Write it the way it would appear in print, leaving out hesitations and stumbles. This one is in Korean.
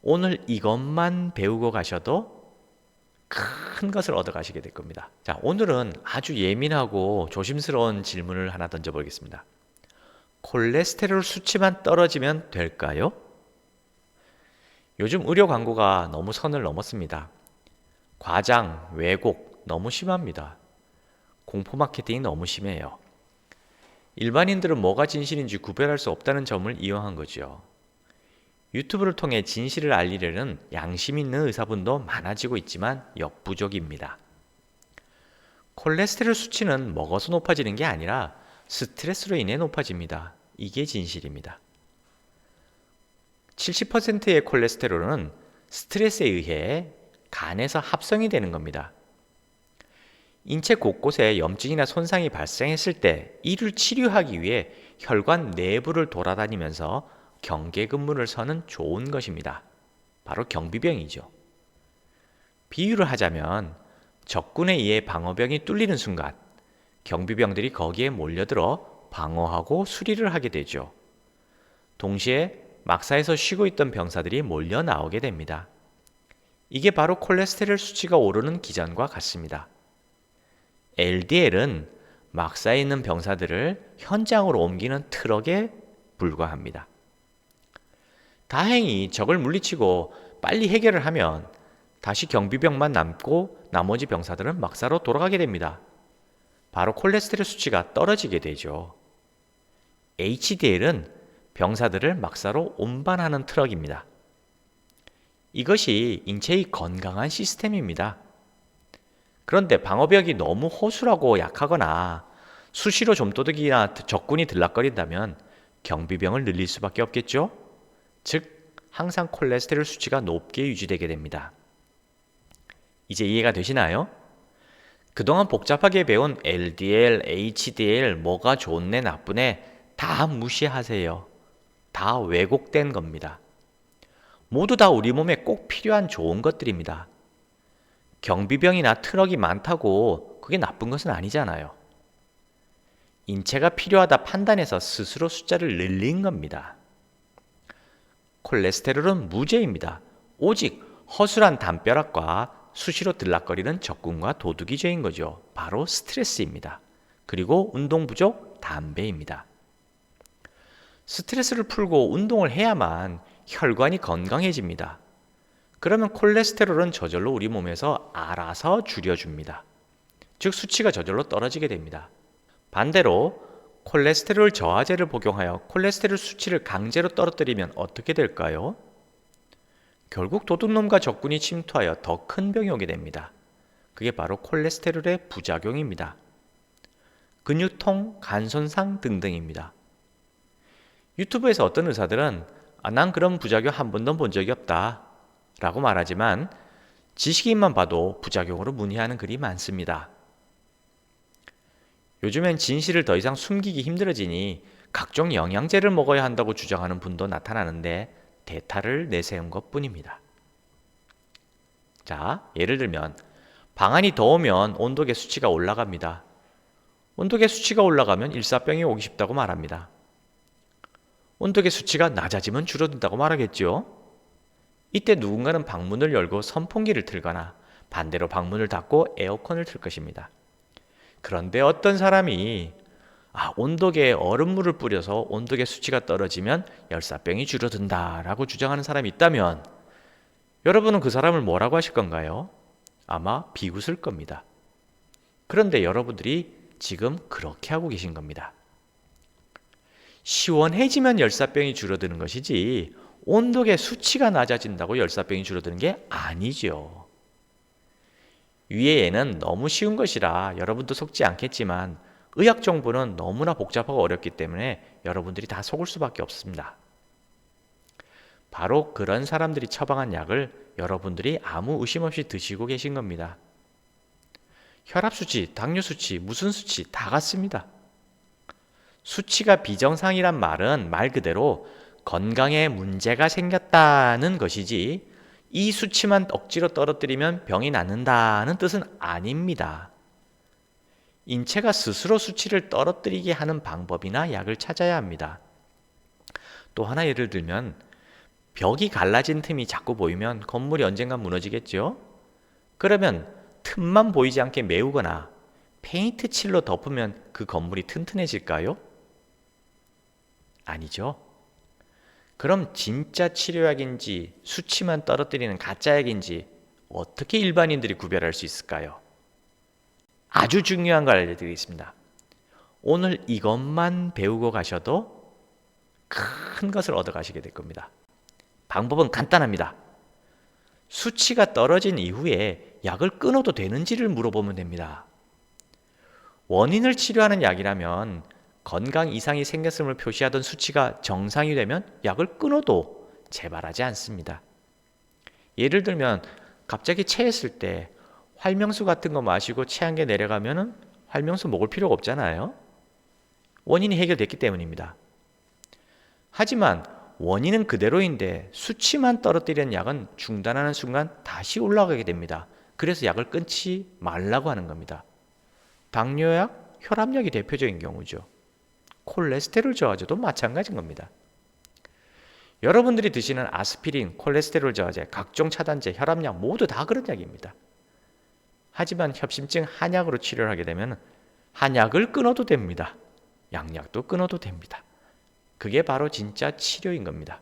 오늘 이것만 배우고 가셔도 큰 것을 얻어 가시게 될 겁니다. 자, 오늘은 아주 예민하고 조심스러운 질문을 하나 던져보겠습니다. 콜레스테롤 수치만 떨어지면 될까요? 요즘 의료 광고가 너무 선을 넘었습니다. 과장, 왜곡 너무 심합니다. 공포 마케팅이 너무 심해요. 일반인들은 뭐가 진실인지 구별할 수 없다는 점을 이용한 거죠. 유튜브를 통해 진실을 알리려는 양심 있는 의사분도 많아지고 있지만 역부족입니다. 콜레스테롤 수치는 먹어서 높아지는 게 아니라 스트레스로 인해 높아집니다. 이게 진실입니다. 70%의 콜레스테롤은 스트레스에 의해 간에서 합성이 되는 겁니다. 인체 곳곳에 염증이나 손상이 발생했을 때 이를 치료하기 위해 혈관 내부를 돌아다니면서 경계 근무를 서는 좋은 것입니다. 바로 경비병이죠. 비유를 하자면 적군에 의해 방어병이 뚫리는 순간 경비병들이 거기에 몰려들어 방어하고 수리를 하게 되죠. 동시에 막사에서 쉬고 있던 병사들이 몰려 나오게 됩니다. 이게 바로 콜레스테롤 수치가 오르는 기전과 같습니다. LDL은 막사에 있는 병사들을 현장으로 옮기는 트럭에 불과합니다. 다행히 적을 물리치고 빨리 해결을 하면 다시 경비병만 남고 나머지 병사들은 막사로 돌아가게 됩니다. 바로 콜레스테롤 수치가 떨어지게 되죠. HDL은 병사들을 막사로 운반하는 트럭입니다. 이것이 인체의 건강한 시스템입니다. 그런데 방어벽이 너무 허술하고 약하거나 수시로 좀도둑이나 적군이 들락거린다면 경비병을 늘릴 수밖에 없겠죠? 즉, 항상 콜레스테롤 수치가 높게 유지되게 됩니다. 이제 이해가 되시나요? 그동안 복잡하게 배운 LDL, HDL, 뭐가 좋네 나쁘네 다 무시하세요. 다 왜곡된 겁니다. 모두 다 우리 몸에 꼭 필요한 좋은 것들입니다. 경비병이나 트럭이 많다고 그게 나쁜 것은 아니잖아요. 인체가 필요하다 판단해서 스스로 숫자를 늘린 겁니다. 콜레스테롤은 무죄입니다. 오직 허술한 담벼락과 수시로 들락거리는 적군과 도둑이 죄인 거죠. 바로 스트레스입니다. 그리고 운동 부족, 담배입니다. 스트레스를 풀고 운동을 해야만 혈관이 건강해집니다. 그러면 콜레스테롤은 저절로 우리 몸에서 알아서 줄여줍니다. 즉 수치가 저절로 떨어지게 됩니다. 반대로 콜레스테롤 저하제를 복용하여 콜레스테롤 수치를 강제로 떨어뜨리면 어떻게 될까요? 결국 도둑놈과 적군이 침투하여 더 큰 병이 오게 됩니다. 그게 바로 콜레스테롤의 부작용입니다. 근육통, 간 손상 등등입니다. 유튜브에서 어떤 의사들은 난 그런 부작용 한 번도 본 적이 없다 라고 말하지만 지식인만 봐도 부작용으로 문의하는 글이 많습니다. 요즘엔 진실을 더 이상 숨기기 힘들어지니 각종 영양제를 먹어야 한다고 주장하는 분도 나타나는데 대타를 내세운 것 뿐입니다. 자, 예를 들면 방안이 더우면 온도계 수치가 올라갑니다. 온도계 수치가 올라가면 일사병이 오기 쉽다고 말합니다. 온도계 수치가 낮아지면 줄어든다고 말하겠죠. 이때 누군가는 방문을 열고 선풍기를 틀거나 반대로 방문을 닫고 에어컨을 틀 것입니다. 그런데 어떤 사람이 온도계에 얼음물을 뿌려서 온도계 수치가 떨어지면 열사병이 줄어든다 라고 주장하는 사람이 있다면 여러분은 그 사람을 뭐라고 하실 건가요? 아마 비웃을 겁니다. 그런데 여러분들이 지금 그렇게 하고 계신 겁니다. 시원해지면 열사병이 줄어드는 것이지 온도계 수치가 낮아진다고 열사병이 줄어드는 게 아니죠. 위의 예는 너무 쉬운 것이라 여러분도 속지 않겠지만 의학 정보는 너무나 복잡하고 어렵기 때문에 여러분들이 다 속을 수밖에 없습니다. 바로 그런 사람들이 처방한 약을 여러분들이 아무 의심 없이 드시고 계신 겁니다. 혈압수치, 당뇨수치, 무슨 수치 다 같습니다. 수치가 비정상이란 말은 말 그대로 건강에 문제가 생겼다는 것이지 이 수치만 억지로 떨어뜨리면 병이 낫는다는 뜻은 아닙니다. 인체가 스스로 수치를 떨어뜨리게 하는 방법이나 약을 찾아야 합니다. 또 하나 예를 들면 벽이 갈라진 틈이 자꾸 보이면 건물이 언젠가 무너지겠죠? 그러면 틈만 보이지 않게 메우거나 페인트 칠로 덮으면 그 건물이 튼튼해질까요? 아니죠. 그럼 진짜 치료약인지 수치만 떨어뜨리는 가짜약인지 어떻게 일반인들이 구별할 수 있을까요? 아주 중요한 걸 알려드리겠습니다. 오늘 이것만 배우고 가셔도 큰 것을 얻어가시게 될 겁니다. 방법은 간단합니다. 수치가 떨어진 이후에 약을 끊어도 되는지를 물어보면 됩니다. 원인을 치료하는 약이라면 건강 이상이 생겼음을 표시하던 수치가 정상이 되면 약을 끊어도 재발하지 않습니다. 예를 들면 갑자기 체했을 때 활명수 같은 거 마시고 체한 게 내려가면 활명수 먹을 필요가 없잖아요. 원인이 해결됐기 때문입니다. 하지만 원인은 그대로인데 수치만 떨어뜨리는 약은 중단하는 순간 다시 올라가게 됩니다. 그래서 약을 끊지 말라고 하는 겁니다. 당뇨약, 혈압약이 대표적인 경우죠. 콜레스테롤 저하제도 마찬가지인 겁니다. 여러분들이 드시는 아스피린, 콜레스테롤 저하제, 각종 차단제, 혈압약 모두 다 그런 약입니다. 하지만 협심증 한약으로 치료를 하게 되면 한약을 끊어도 됩니다. 양약도 끊어도 됩니다. 그게 바로 진짜 치료인 겁니다.